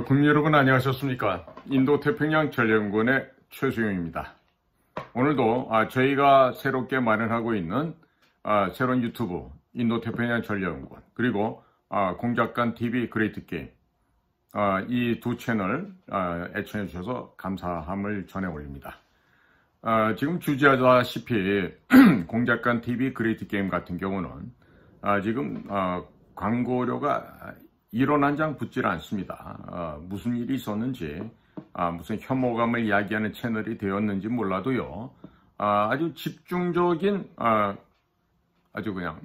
국민 여러분 안녕하셨습니까? 인도태평양 전략연구원의 최수용입니다. 오늘도 저희가 새롭게 마련하고 있는 새로운 유튜브 인도태평양 전략연구원 그리고 공작관 TV 그레이트 게임 이 두 채널 애청해 주셔서 감사함을 전해 올립니다. 지금 주지하다시피 공작관 TV 그레이트 게임 같은 경우는 지금 광고료가 1원 한 장 붙질 않습니다. 무슨 일이 있었는지 무슨 혐오감을 이야기하는 채널이 되었는지 몰라도요. 아주 집중적인 아주 그냥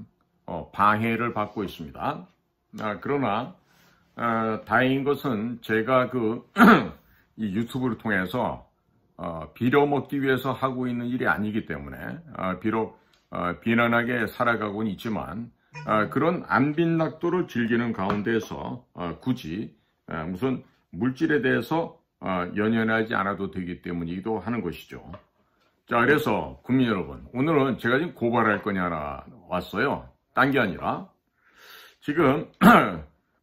방해를 받고 있습니다. 그러나 다행인 것은 제가 이 유튜브를 통해서 빌어먹기 위해서 하고 있는 일이 아니기 때문에 비록 비난하게 살아가고는 있지만 그런 안빈낙도를 즐기는 가운데서 굳이 무슨 물질에 대해서 연연하지 않아도 되기 때문이기도 하는 것이죠. 자, 그래서 국민 여러분, 오늘은 제가 지금 고발할 건이 하나 왔어요. 딴 게 아니라 지금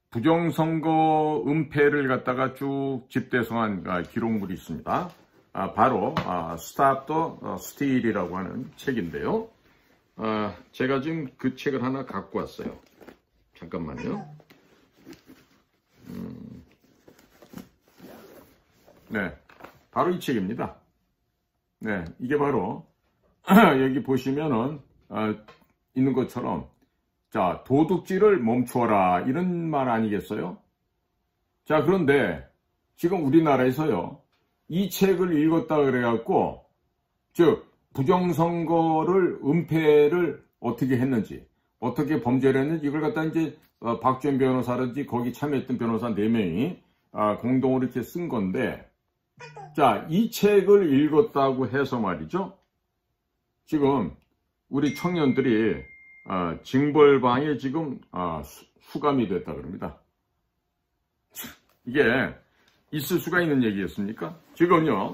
부정선거 은폐를 갖다가 쭉 집대성한 기록물이 있습니다. 바로 Stop the Steal이라고 하는 책인데요. 제가 지금 그 책을 하나 갖고 왔어요. 잠깐만요. 네, 바로 이 책입니다. 네, 이게 바로 여기 보시면은 있는 것처럼 자, 도둑질을 멈춰라 이런 말 아니겠어요? 자, 그런데 지금 우리나라에서요 이 책을 읽었다 그래갖고 즉 부정선거를 은폐를 어떻게 했는지, 어떻게 범죄를 했는지 이걸 갖다 이제 박주현 변호사라든지 거기 참여했던 변호사 4명이 공동으로 이렇게 쓴 건데, 자, 이 책을 읽었다고 해서 말이죠. 지금 우리 청년들이 징벌방에 지금 수감이 됐다 그럽니다. 이게 있을 수가 있는 얘기였습니까? 지금요.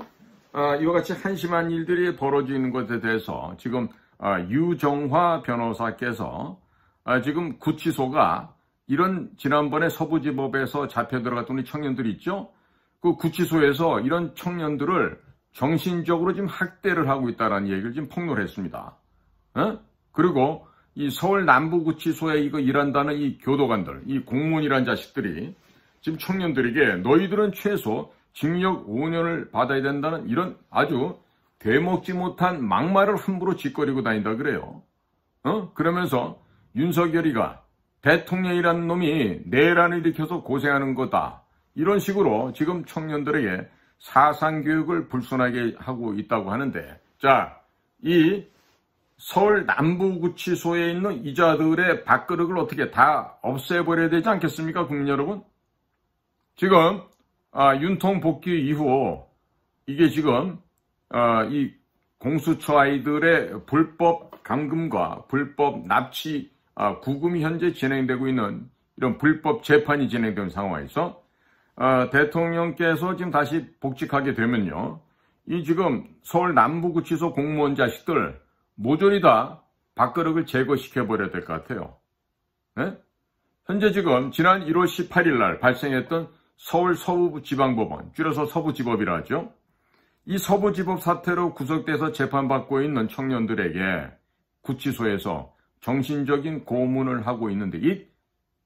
이와 같이 한심한 일들이 벌어지는 것에 대해서 지금 유정화 변호사께서 지금 구치소가 이런 지난번에 서부지법에서 잡혀 들어갔던 우리 청년들이 있죠? 그 구치소에서 이런 청년들을 정신적으로 지금 학대를 하고 있다는 얘기를 지금 폭로를 했습니다. 그리고 이 서울 남부구치소에 이거 일한다는 이 교도관들, 이 공무원이란 자식들이 지금 청년들에게 너희들은 최소 징역 5년을 받아야 된다는 이런 아주 되먹지 못한 막말을 함부로 짓거리고 다닌다 그래요. 그러면서 윤석열이가 대통령이라는 놈이 내란을 일으켜서 고생하는 거다. 이런 식으로 지금 청년들에게 사상교육을 불순하게 하고 있다고 하는데, 자, 이 서울 남부구치소에 있는 이자들의 밥그릇을 어떻게 다 없애버려야 되지 않겠습니까, 국민 여러분? 지금 윤통 복귀 이후 이게 지금 이 공수처 아이들의 불법 감금과 불법 납치 구금이 현재 진행되고 있는 이런 불법 재판이 진행되는 상황에서 대통령께서 지금 다시 복직하게 되면요, 이 지금 서울 남부구치소 공무원 자식들 모조리 다 밥그릇을 제거시켜 버려야 될 것 같아요. 네? 현재 지금 지난 1월 18일 날 발생했던 서울 서부지방법원, 줄여서 서부지법이라 하죠. 이 서부지법 사태로 구속돼서 재판받고 있는 청년들에게 구치소에서 정신적인 고문을 하고 있는데 이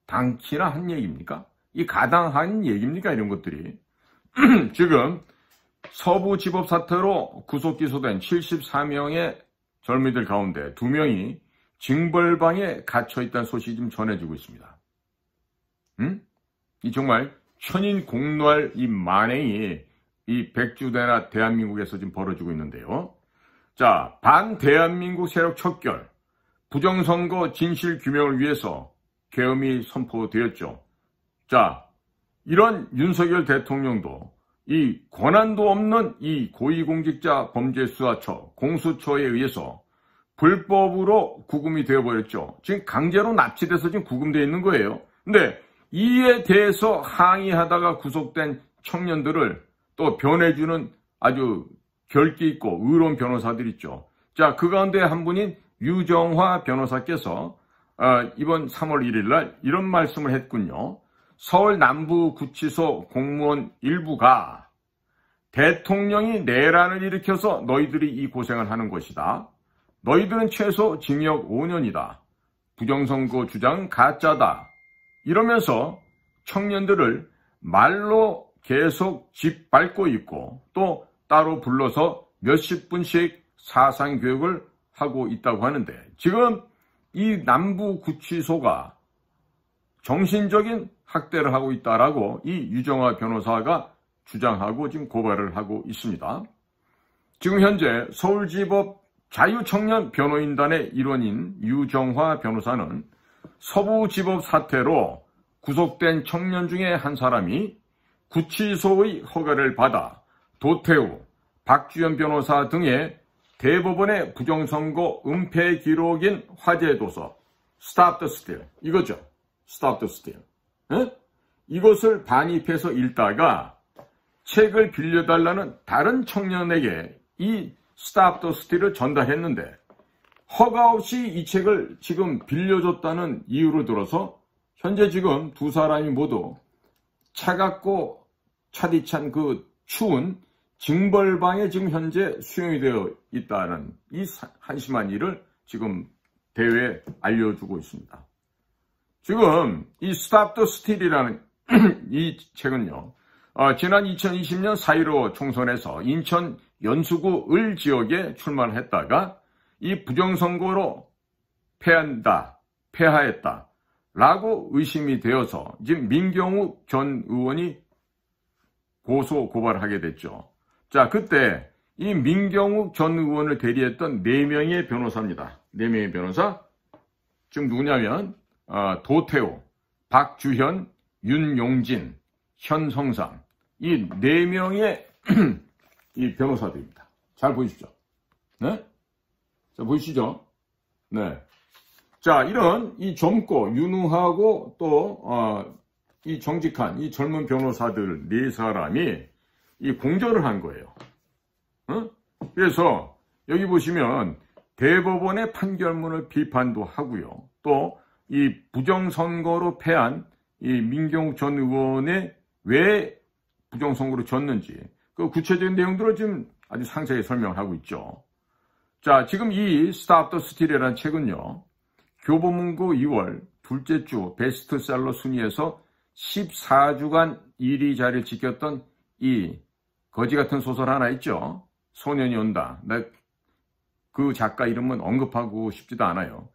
당치나 한 얘기입니까? 이 가당한 얘기입니까? 이런 것들이. 지금 서부지법 사태로 구속 기소된 74명의 젊은이들 가운데 2명이 징벌방에 갇혀있다는 소식이 좀 전해지고 있습니다. 이 정말 천인공노할 이 만행이 이 백주대나 대한민국에서 지금 벌어지고 있는데요. 자, 반대한민국 세력 척결, 부정선거 진실 규명을 위해서 계엄이 선포되었죠. 자, 이런 윤석열 대통령도 이 권한도 없는 이 고위공직자 범죄수사처, 공수처에 의해서 불법으로 구금이 되어버렸죠. 지금 강제로 납치돼서 지금 구금되어 있는 거예요. 근데 이에 대해서 항의하다가 구속된 청년들을 또 변해주는 아주 결기 있고 의로운 변호사들 있죠. 자, 그 가운데 한 분인 유정화 변호사께서 이번 3월 1일 날 이런 말씀을 했군요. 서울 남부구치소 공무원 일부가 대통령이 내란을 일으켜서 너희들이 이 고생을 하는 것이다. 너희들은 최소 징역 5년이다. 부정선거 주장은 가짜다. 이러면서 청년들을 말로 계속 짓밟고 있고 또 따로 불러서 몇십 분씩 사상교육을 하고 있다고 하는데 지금 이 남부구치소가 정신적인 학대를 하고 있다라고 이 유정화 변호사가 주장하고 지금 고발을 하고 있습니다. 지금 현재 서울지법 자유청년 변호인단의 일원인 유정화 변호사는 서부지법 사태로 구속된 청년 중에 한 사람이 구치소의 허가를 받아 도태우, 박주현 변호사 등의 대법원의 부정선거 은폐 기록인 화제 도서 Stop the Steal 이거죠. Stop the Steal. 이것을 반입해서 읽다가 책을 빌려달라는 다른 청년에게 이 Stop the Steal을 전달했는데 허가 없이 이 책을 지금 빌려줬다는 이유로 들어서 현재 지금 두 사람이 모두 차갑고 차디찬 그 추운 징벌방에 지금 현재 수용이 되어 있다는 이 한심한 일을 지금 대회에 알려주고 있습니다. 지금 이 Stop the Steal이라는 이 책은요. 지난 2020년 4.15 총선에서 인천 연수구 을 지역에 출마를 했다가 이 부정선거로 패하했다 라고 의심이 되어서 지금 민경욱 전 의원이 고소 고발을 하게 됐죠. 자, 그때 이 민경욱 전 의원을 대리했던 4명의 변호사입니다. 4명의 변호사. 지금 누구냐면 도태우, 박주현, 윤용진, 현성상 이 4명의 이 변호사들입니다. 잘 보이시죠? 네? 자, 보이시죠? 네. 자, 이런 이 젊고 유능하고 또 이 정직한 이 젊은 변호사들 4사람이 이 공조를 한 거예요. 그래서 여기 보시면 대법원의 판결문을 비판도 하고요. 또 이 부정선거로 패한 이 민경욱 전 의원의 왜 부정선거로 졌는지 그 구체적인 내용들을 지금 아주 상세히 설명하고 있죠. 자, 지금 이 Stop the Steal이라는 책은요. 교보문고 2월 둘째 주 베스트셀러 순위에서 14주간 1위 자리를 지켰던 이 거지 같은 소설 하나 있죠. 소년이 온다. 그 작가 이름은 언급하고 싶지도 않아요.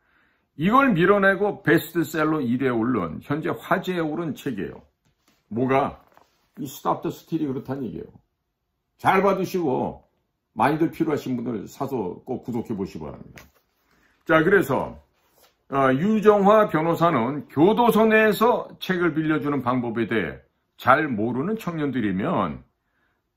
이걸 밀어내고 베스트셀러 1위에 오른 현재 화제에 오른 책이에요. 뭐가? 이 Stop the Steal이 그렇다는 얘기예요. 잘 받으시고 많이들 필요하신 분들 사서 꼭 구독해 보시기 바랍니다. 자, 그래서 유정화 변호사는 교도소 내에서 책을 빌려주는 방법에 대해 잘 모르는 청년들이면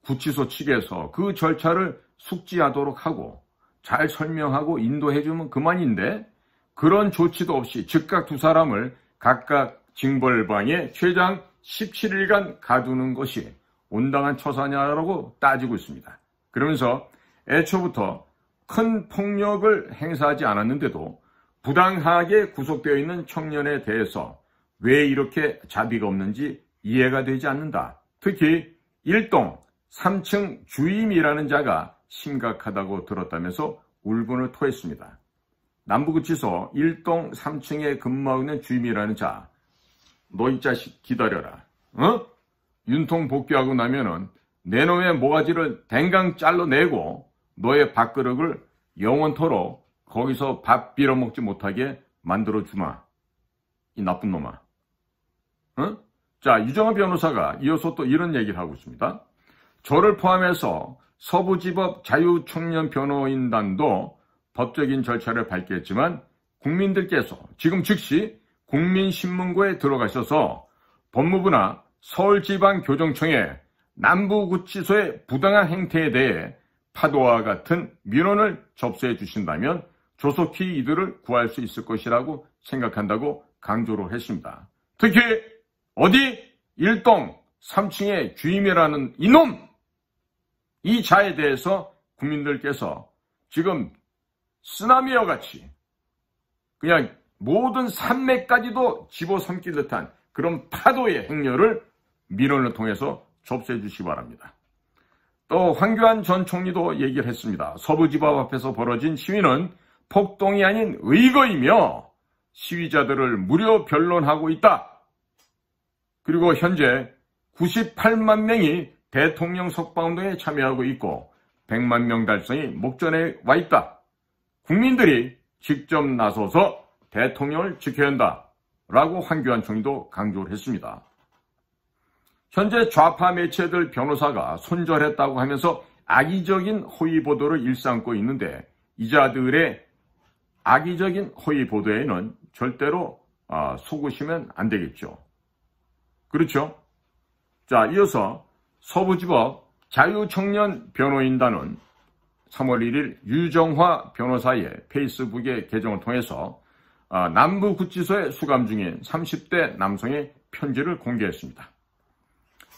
구치소 측에서 그 절차를 숙지하도록 하고 잘 설명하고 인도해주면 그만인데 그런 조치도 없이 즉각 두 사람을 각각 징벌방에 최장 17일간 가두는 것이 온당한 처사냐라고 따지고 있습니다. 그러면서 애초부터 큰 폭력을 행사하지 않았는데도 부당하게 구속되어 있는 청년에 대해서 왜 이렇게 자비가 없는지 이해가 되지 않는다. 특히 1동 3층 주임이라는 자가 심각하다고 들었다면서 울분을 토했습니다. 남부구치소 1동 3층에 근무하고 있는 주임이라는 자, 너 이 자식 기다려라. 윤통 복귀하고 나면은 내 놈의 모가지를 댕강 잘라내고 너의 밥그릇을 영원토록 거기서 밥 빌어먹지 못하게 만들어주마. 이 나쁜 놈아. 자, 유정화 변호사가 이어서 또 이런 얘기를 하고 있습니다. 저를 포함해서 서부지법 자유청년 변호인단도 법적인 절차를 밟겠지만 국민들께서 지금 즉시 국민신문고에 들어가셔서 법무부나 서울지방교정청에 남부구치소의 부당한 행태에 대해 파도와 같은 민원을 접수해 주신다면 조속히 이들을 구할 수 있을 것이라고 생각한다고 강조를 했습니다. 특히 어디 1동 3층의 주임이라는 이놈! 이 자에 대해서 국민들께서 지금 쓰나미와 같이 그냥 모든 산맥까지도 집어삼킬 듯한 그런 파도의 행렬을 민원을 통해서 접수해 주시기 바랍니다. 또 황교안 전 총리도 얘기를 했습니다. 서부지법 앞에서 벌어진 시위는 폭동이 아닌 의거이며 시위자들을 무료 변론하고 있다. 그리고 현재 98만 명이 대통령 석방운동에 참여하고 있고 100만 명 달성이 목전에 와 있다. 국민들이 직접 나서서 대통령을 지켜야 한다. 라고 황교안 총리도 강조를 했습니다. 현재 좌파 매체들 변호사가 손절했다고 하면서 악의적인 허위 보도를 일삼고 있는데 이 자들의 악의적인 허위 보도에는 절대로 속으시면 안 되겠죠. 그렇죠? 자, 이어서 서부지법 자유청년 변호인단은 3월 1일 유정화 변호사의 페이스북의 계정을 통해서 남부구치소에 수감 중인 30대 남성의 편지를 공개했습니다.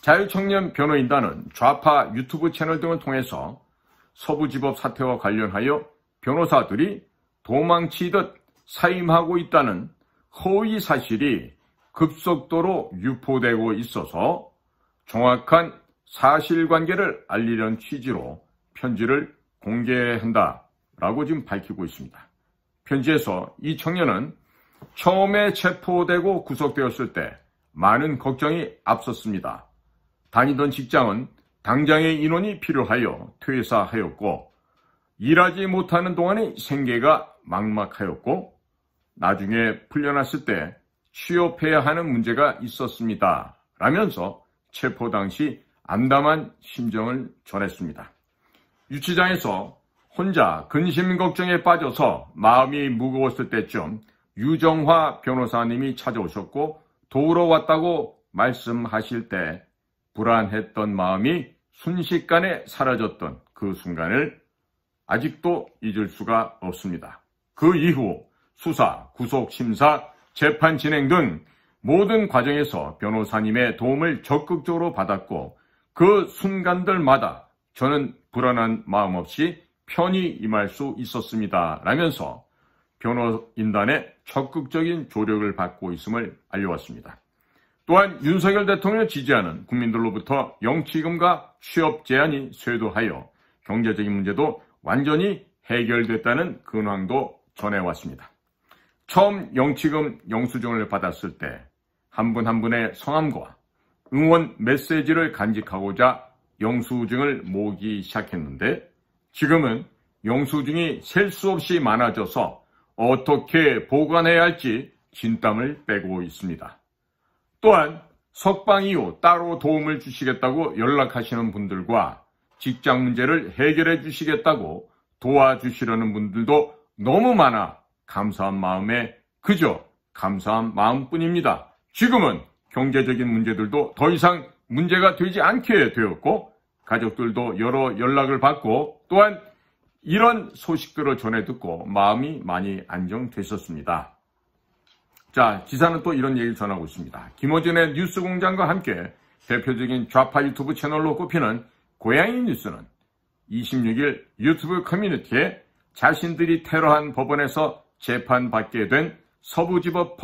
자유청년 변호인단은 좌파 유튜브 채널 등을 통해서 서부지법 사태와 관련하여 변호사들이 도망치듯 사임하고 있다는 허위 사실이 급속도로 유포되고 있어서 정확한 사실관계를 알리려는 취지로 편지를 공개한다라고 지금 밝히고 있습니다. 편지에서 이 청년은 처음에 체포되고 구속되었을 때 많은 걱정이 앞섰습니다. 다니던 직장은 당장의 인원이 필요하여 퇴사하였고 일하지 못하는 동안의 생계가 막막하였고 나중에 풀려났을 때 취업해야 하는 문제가 있었습니다. 라면서 체포 당시 암담한 심정을 전했습니다. 유치장에서 혼자 근심 걱정에 빠져서 마음이 무거웠을 때쯤 유정화 변호사님이 찾아오셨고 도우러 왔다고 말씀하실 때 불안했던 마음이 순식간에 사라졌던 그 순간을 아직도 잊을 수가 없습니다. 그 이후 수사, 구속, 심사, 재판 진행 등 모든 과정에서 변호사님의 도움을 적극적으로 받았고 그 순간들마다 저는 불안한 마음 없이 편히 임할 수 있었습니다. 라면서 변호인단의 적극적인 조력을 받고 있음을 알려왔습니다. 또한 윤석열 대통령을 지지하는 국민들로부터 영치금과 취업 제한이 쇄도하여 경제적인 문제도 완전히 해결됐다는 근황도 전해왔습니다. 처음 영치금 영수증을 받았을 때 한 분 한 분의 성함과 응원 메시지를 간직하고자 영수증을 모으기 시작했는데 지금은 영수증이 셀 수 없이 많아져서 어떻게 보관해야 할지 진땀을 빼고 있습니다. 또한 석방 이후 따로 도움을 주시겠다고 연락하시는 분들과 직장 문제를 해결해 주시겠다고 도와주시려는 분들도 너무 많아 감사한 마음에 그저 감사한 마음뿐입니다. 지금은 경제적인 문제들도 더 이상 문제가 되지 않게 되었고 가족들도 여러 연락을 받고 또한 이런 소식들을 전해 듣고 마음이 많이 안정됐었습니다. 자, 기사는 또 이런 얘기를 전하고 있습니다. 김어준의 뉴스공장과 함께 대표적인 좌파 유튜브 채널로 꼽히는 고양이 뉴스는 26일 유튜브 커뮤니티에 자신들이 테러한 법원에서 재판받게 된 서부지법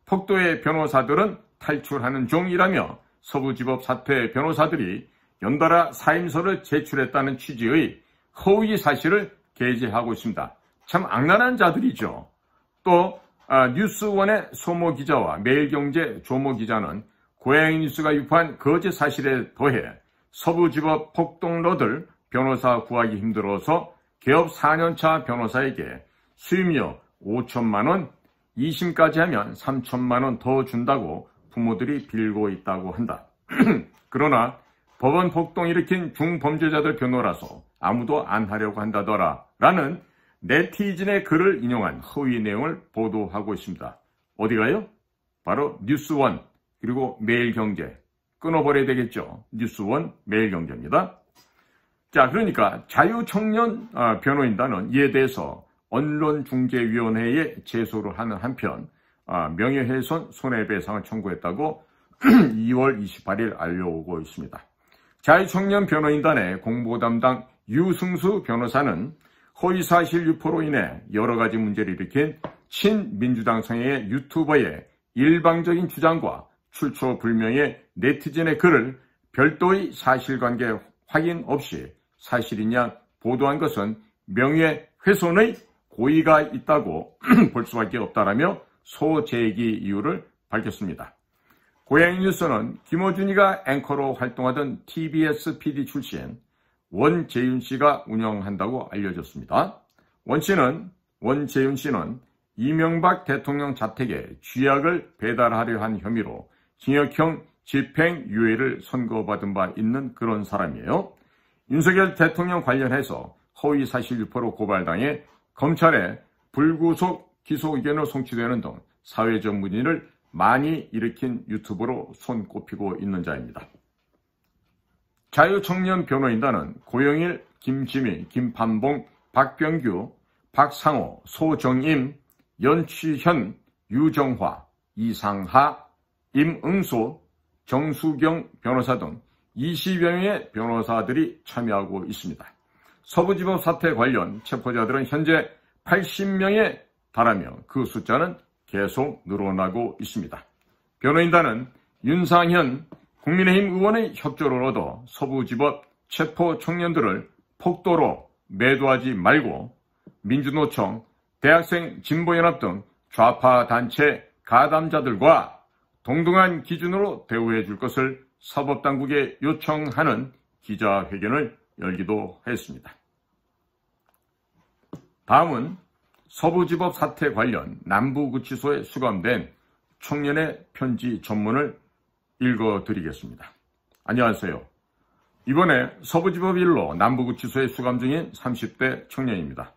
폭도의 변호사들은 탈출하는 중이라며 서부지법 사퇴 변호사들이 연달아 사임서를 제출했다는 취지의 허위 사실을 게재하고 있습니다. 참 악랄한 자들이죠. 또 뉴스원의 소모 기자와 매일경제 조모 기자는 고양이 뉴스가 유포한 거짓 사실에 더해 서부지법 폭동러들 변호사 구하기 힘들어서 개업 4년차 변호사에게 수임료 5천만 원, 2심까지 하면 3천만 원 더 준다고 부모들이 빌고 있다고 한다. 그러나 법원 폭동 일으킨 중범죄자들 변호라서 아무도 안 하려고 한다더라 라는 네티즌의 글을 인용한 허위 내용을 보도하고 있습니다. 어디가요? 바로 뉴스원 그리고 매일경제. 끊어버려야 되겠죠. 뉴스원 매일경제입니다. 자, 그러니까 자유청년 변호인단은 이에 대해서 언론중재위원회에 제소를 하는 한편 명예훼손 손해배상을 청구했다고 2월 28일 알려오고 있습니다. 자유청년 변호인단의 공보담당 유승수 변호사는 허위사실 유포로 인해 여러 가지 문제를 일으킨 친민주당 성향의 유튜버의 일방적인 주장과 출처 불명의 네티즌의 글을 별도의 사실관계 확인 없이 사실이냐 보도한 것은 명예훼손의 고의가 있다고 볼 수밖에 없다라며 소재기 이유를 밝혔습니다. 고양이 뉴스는 김어준이가 앵커로 활동하던 TBS PD 출신 원재윤 씨가 운영한다고 알려졌습니다. 원재윤 씨는 이명박 대통령 자택에 쥐약을 배달하려 한 혐의로 징역형 집행유예를 선고받은 바 있는 그런 사람이에요. 윤석열 대통령 관련해서 허위사실 유포로 고발당해 검찰에 불구속 기소 의견을 송치되는 등 사회적 문의를 많이 일으킨 유튜버로 손꼽히고 있는 자입니다. 자유청년 변호인단은 고영일, 김지미, 김판봉, 박병규, 박상호, 소정임, 연취현, 유정화, 이상하, 임응소, 정수경 변호사 등 20여 명의 변호사들이 참여하고 있습니다. 서부지법 사태 관련 체포자들은 현재 80명에 달하며 그 숫자는 계속 늘어나고 있습니다. 변호인단은 윤상현 국민의힘 의원의 협조를 얻어 서부지법 체포 청년들을 폭도로 매도하지 말고 민주노총, 대학생 진보연합 등 좌파 단체 가담자들과 동등한 기준으로 대우해 줄 것을 사법당국에 요청하는 기자회견을 열기도 했습니다. 다음은 서부지법 사태 관련 남부구치소에 수감된 청년의 편지 전문을 읽어드리겠습니다. 안녕하세요. 이번에 서부지법 일로 남부구치소에 수감 중인 30대 청년입니다.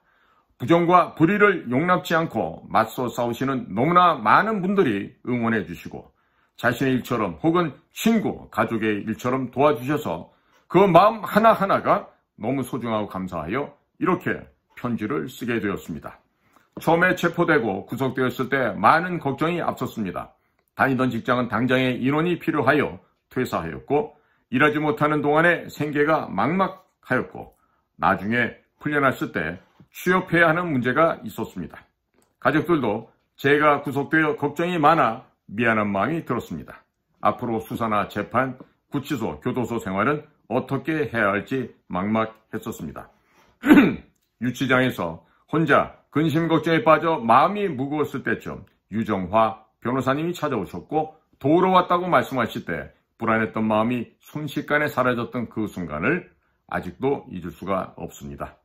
부정과 불의를 용납지 않고 맞서 싸우시는 너무나 많은 분들이 응원해 주시고 자신의 일처럼 혹은 친구, 가족의 일처럼 도와주셔서 그 마음 하나하나가 너무 소중하고 감사하여 이렇게 편지를 쓰게 되었습니다. 처음에 체포되고 구속되었을 때 많은 걱정이 앞섰습니다. 다니던 직장은 당장의 인원이 필요하여 퇴사하였고 일하지 못하는 동안에 생계가 막막하였고 나중에 풀려났을 때 취업해야 하는 문제가 있었습니다. 가족들도 제가 구속되어 걱정이 많아 미안한 마음이 들었습니다. 앞으로 수사나 재판, 구치소, 교도소 생활은 어떻게 해야 할지 막막했었습니다. 유치장에서 혼자 근심 걱정에 빠져 마음이 무거웠을 때쯤 유정화 변호사님이 찾아오셨고 도우러 왔다고 말씀하실 때 불안했던 마음이 순식간에 사라졌던 그 순간을 아직도 잊을 수가 없습니다.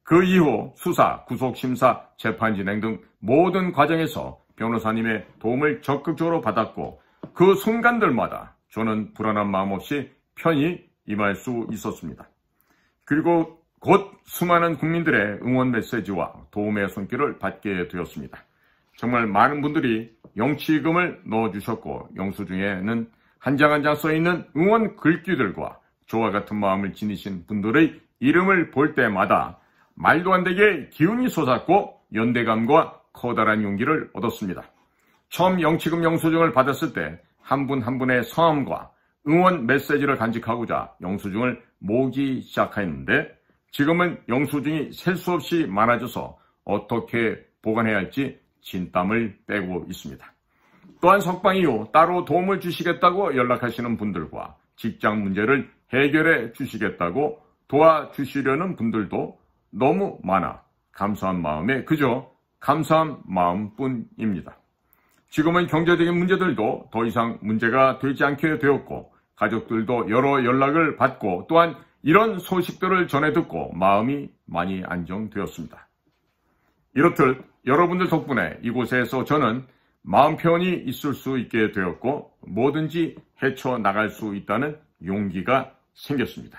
그 이후 수사, 구속심사, 재판 진행 등 모든 과정에서 변호사님의 도움을 적극적으로 받았고 그 순간들마다 저는 불안한 마음 없이 편히 임할 수 있었습니다. 그리고 곧 수많은 국민들의 응원 메시지와 도움의 손길을 받게 되었습니다. 정말 많은 분들이 영치금을 넣어주셨고 영수증에는 한 장 한 장 써있는 응원 글귀들과 저와 같은 마음을 지니신 분들의 이름을 볼 때마다 말도 안 되게 기운이 솟았고 연대감과 커다란 용기를 얻었습니다. 처음 영치금 영수증을 받았을 때 한 분 한 분의 성함과 응원 메시지를 간직하고자 영수증을 모으기 시작했는데 지금은 영수증이 셀 수 없이 많아져서 어떻게 보관해야 할지 진땀을 빼고 있습니다. 또한 석방 이후 따로 도움을 주시겠다고 연락하시는 분들과 직장 문제를 해결해 주시겠다고 도와주시려는 분들도 너무 많아 감사한 마음에 그저 감사한 마음뿐입니다. 지금은 경제적인 문제들도 더 이상 문제가 되지 않게 되었고 가족들도 여러 연락을 받고 또한 이런 소식들을 전해 듣고 마음이 많이 안정되었습니다. 이렇듯 여러분들 덕분에 이곳에서 저는 마음 편히 있을 수 있게 되었고 뭐든지 헤쳐나갈 수 있다는 용기가 생겼습니다.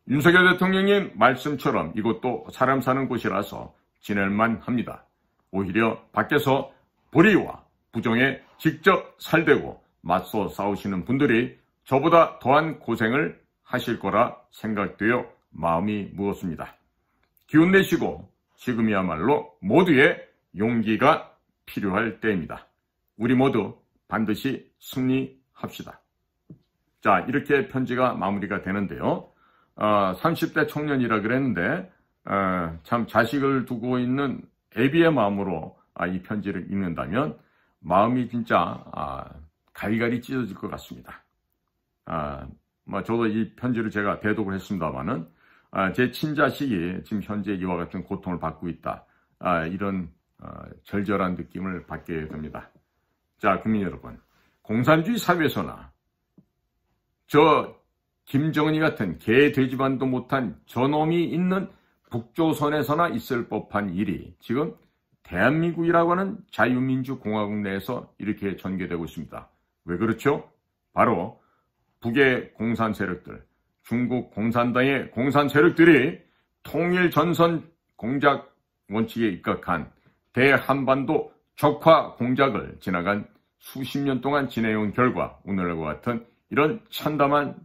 윤석열 대통령님 말씀처럼 이곳도 사람 사는 곳이라서 지낼만 합니다. 오히려 밖에서 불의와 부정에 직접 살대고 맞서 싸우시는 분들이 저보다 더한 고생을 하실 거라 생각되어 마음이 무겁습니다. 기운 내시고 지금이야말로 모두의 용기가 필요할 때입니다. 우리 모두 반드시 승리합시다. 자, 이렇게 편지가 마무리가 되는데요. 30대 청년이라 그랬는데 참 자식을 두고 있는 애비의 마음으로 이 편지를 읽는다면 마음이 진짜 갈갈이 찢어질 것 같습니다. 저도 이 편지를 제가 대독을 했습니다만은 제 친자식이 지금 현재 이와 같은 고통을 받고 있다. 이런 절절한 느낌을 받게 됩니다. 자, 국민 여러분, 공산주의 사회에서나 저 김정은이 같은 개 돼지반도 못한 저놈이 있는 북조선에서나 있을 법한 일이 지금 대한민국이라고 하는 자유민주공화국 내에서 이렇게 전개되고 있습니다. 왜 그렇죠? 바로 북의 공산 세력들, 중국 공산당의 공산 세력들이 통일전선 공작 원칙에 입각한 대한반도 적화 공작을 지나간 수십 년 동안 지내온 결과 오늘과 같은 이런 참담한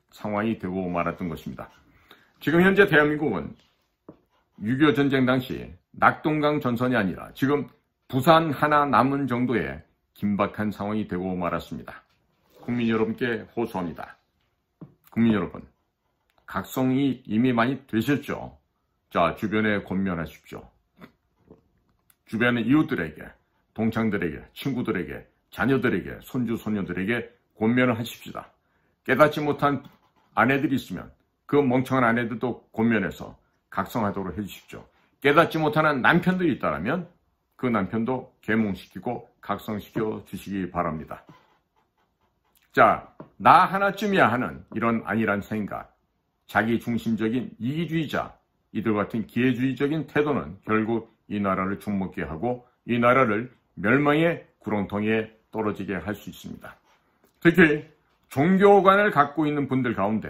상황이 되고 말았던 것입니다. 지금 현재 대한민국은 6.25 전쟁 당시 낙동강 전선이 아니라 지금 부산 하나 남은 정도의 긴박한 상황이 되고 말았습니다. 국민 여러분께 호소합니다. 국민 여러분, 각성이 이미 많이 되셨죠? 자, 주변에 권면하십시오. 주변의 이웃들에게, 동창들에게, 친구들에게, 자녀들에게, 손주, 손녀들에게 권면을 하십시다. 깨닫지 못한 아내들이 있으면 그 멍청한 아내들도 권면해서 각성하도록 해주십시오. 깨닫지 못하는 남편들이 있다면 그 남편도 계몽시키고 각성시켜 주시기 바랍니다. 자, 나 하나쯤이야 하는 이런 안일한 생각, 자기중심적인 이기주의자, 이들 같은 기회주의적인 태도는 결국 이 나라를 죽먹게 하고 이 나라를 멸망의 구렁텅이에 떨어지게 할 수 있습니다. 특히 종교관을 갖고 있는 분들 가운데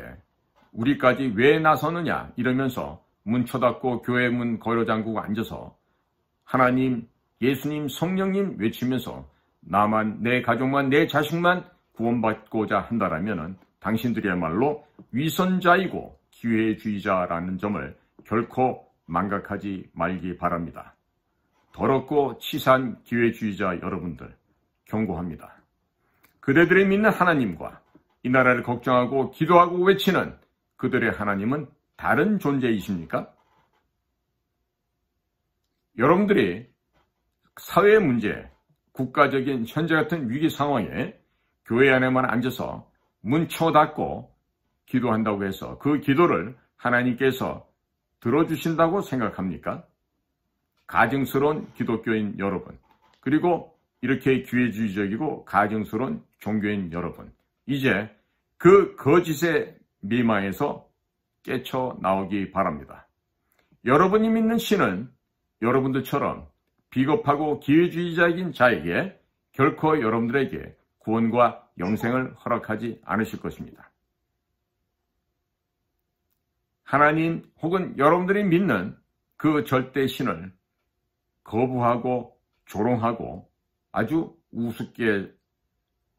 우리까지 왜 나서느냐 이러면서 문 쳐닫고 교회 문 걸어 잠그고 앉아서 하나님, 예수님, 성령님 외치면서 나만, 내 가족만, 내 자식만 구원받고자 한다라면 당신들이야말로 위선자이고 기회주의자라는 점을 결코 망각하지 말기 바랍니다. 더럽고 치사한 기회주의자 여러분들 경고합니다. 그대들이 믿는 하나님과 이 나라를 걱정하고 기도하고 외치는 그들의 하나님은 다른 존재이십니까? 여러분들이 사회 문제, 국가적인 현재 같은 위기 상황에 교회 안에만 앉아서 문 쳐닫고 기도한다고 해서 그 기도를 하나님께서 들어주신다고 생각합니까? 가증스러운 기독교인 여러분, 그리고 이렇게 기회주의적이고 가증스러운 종교인 여러분, 이제 그 거짓의 미망에서 깨쳐 나오기 바랍니다. 여러분이 믿는 신은 여러분들처럼 비겁하고 기회주의자인 자에게 결코 여러분들에게 구원과 영생을 허락하지 않으실 것입니다. 하나님 혹은 여러분들이 믿는 그 절대 신을 거부하고 조롱하고 아주 우습게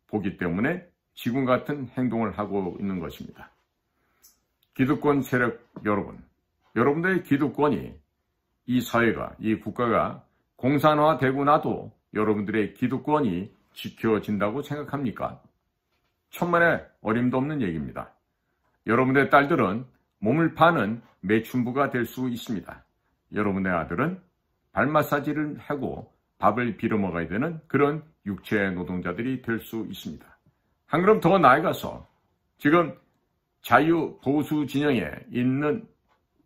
보기 때문에 지금 같은 행동을 하고 있는 것입니다. 기득권 세력 여러분, 여러분들의 기득권이 이 사회가, 이 국가가 공산화되고 나도 여러분들의 기득권이 지켜진다고 생각합니까? 천만의 어림도 없는 얘기입니다. 여러분의 딸들은 몸을 파는 매춘부가 될 수 있습니다. 여러분의 아들은 발 마사지를 하고 밥을 빌어 먹어야 되는 그런 육체 노동자들이 될 수 있습니다. 한 걸음 더 나아가서 지금 자유 보수 진영에 있는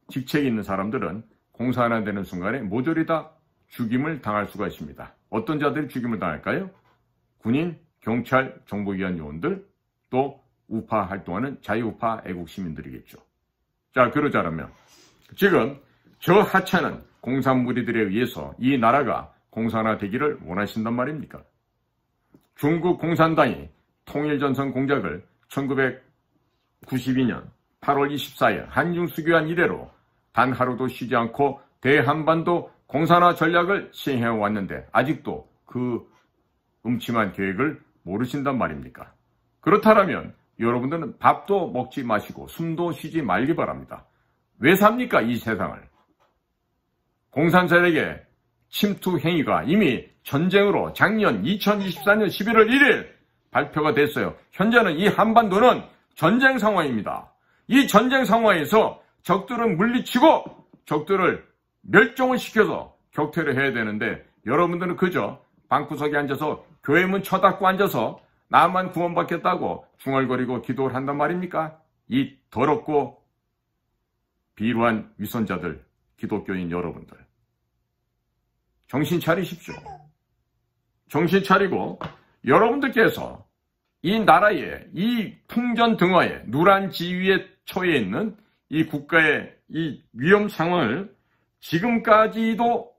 직책이 있는 사람들은 공산화되는 순간에 모조리 다 죽임을 당할 수가 있습니다. 어떤 자들이 죽임을 당할까요? 군인, 경찰, 정보기관 요원들, 또 우파 활동하는 자유우파 애국시민들이겠죠. 자, 그러자면 지금 저 하찮은 공산무리들에 의해서 이 나라가 공산화되기를 원하신단 말입니까? 중국 공산당이 통일전선 공작을 1992년 8월 24일 한중 수교한 이래로 단 하루도 쉬지 않고 대한반도 공산화 전략을 시행해왔는데 아직도 그 음침한 계획을 모르신단 말입니까? 그렇다면 여러분들은 밥도 먹지 마시고 숨도 쉬지 말기 바랍니다. 왜 삽니까, 이 세상을? 공산 세력의 침투 행위가 이미 전쟁으로 작년 2024년 11월 1일 발표가 됐어요. 현재는 이 한반도는 전쟁 상황입니다. 이 전쟁 상황에서 적들을 물리치고 적들을 멸종을 시켜서 격퇴를 해야 되는데 여러분들은 그저 방구석에 앉아서 교회 문 쳐닫고 앉아서 나만 구원받겠다고 중얼거리고 기도를 한단 말입니까? 이 더럽고 비루한 위선자들, 기독교인 여러분들. 정신 차리십시오. 정신 차리고 여러분들께서 이 나라의 이 풍전등화에 누란 지위에 처해 있는 이 국가의 이 위험 상황을 지금까지도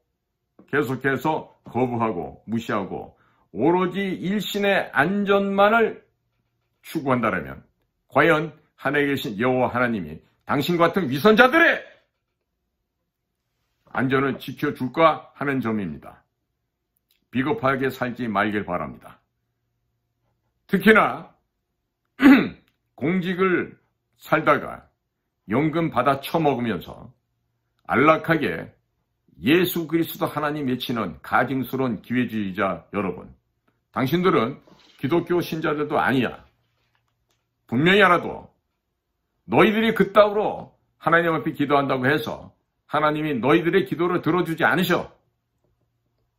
계속해서 거부하고 무시하고 오로지 일신의 안전만을 추구한다면 과연 하늘에 계신 여호와 하나님이 당신 같은 위선자들의 안전을 지켜줄까 하는 점입니다. 비겁하게 살지 말길 바랍니다. 특히나 공직을 살다가 연금 받아 처먹으면서 안락하게 예수 그리스도 하나님 외치는 가증스러운 기회주의자 여러분, 당신들은 기독교 신자들도 아니야. 분명히 알아도 너희들이 그따위로 하나님 앞에 기도한다고 해서 하나님이 너희들의 기도를 들어주지 않으셔.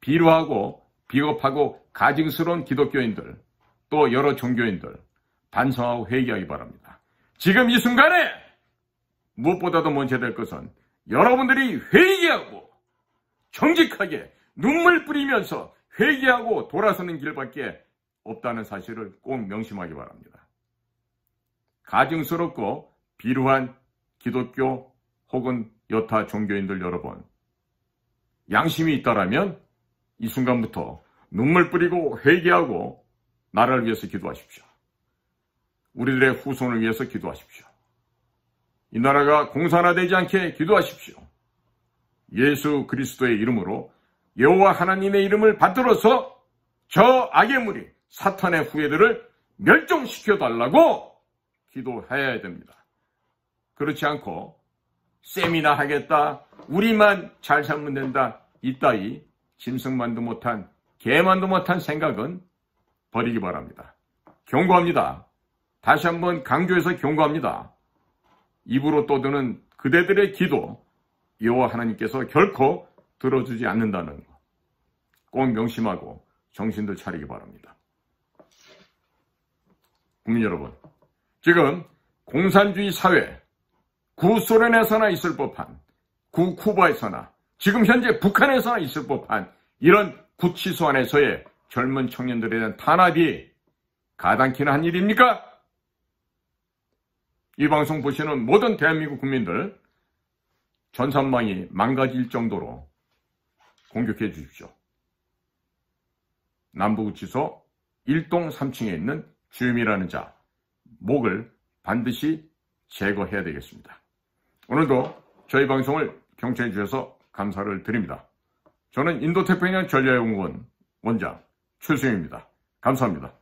비루하고 비겁하고 가증스러운 기독교인들, 또 여러 종교인들 반성하고 회개하기 바랍니다. 지금 이 순간에 무엇보다도 먼저 될 것은 여러분들이 회개하고 정직하게 눈물 뿌리면서 회개하고 돌아서는 길밖에 없다는 사실을 꼭 명심하기 바랍니다. 가증스럽고 비루한 기독교 혹은 여타 종교인들 여러분, 양심이 있다라면 이 순간부터 눈물 뿌리고 회개하고 나라를 위해서 기도하십시오. 우리들의 후손을 위해서 기도하십시오. 이 나라가 공산화되지 않게 기도하십시오. 예수 그리스도의 이름으로 여호와 하나님의 이름을 받들어서 저 악의 무리 사탄의 후예들을 멸종시켜달라고 기도해야 됩니다. 그렇지 않고 셈이나 하겠다, 우리만 잘 살면 된다, 이따위 짐승만도 못한 개만도 못한 생각은 버리기 바랍니다. 경고합니다. 다시 한번 강조해서 경고합니다. 입으로 떠드는 그대들의 기도 여호와 하나님께서 결코 들어주지 않는다는 것 꼭 명심하고 정신들 차리기 바랍니다. 국민 여러분, 지금 공산주의 사회, 구소련에서나 있을 법한, 구쿠바에서나, 지금 현재 북한에서나 있을 법한 이런 구치소 안에서의 젊은 청년들에 대한 탄압이 가당키나 한 일입니까? 이 방송 보시는 모든 대한민국 국민들, 전산망이 망가질 정도로 공격해 주십시오. 남부구치소 1동 3층에 있는 주임이라는 자, 목을 반드시 제거해야 되겠습니다. 오늘도 저희 방송을 경청해 주셔서 감사를 드립니다. 저는 인도태평양 전략연구원 원장 최수영입니다. 감사합니다.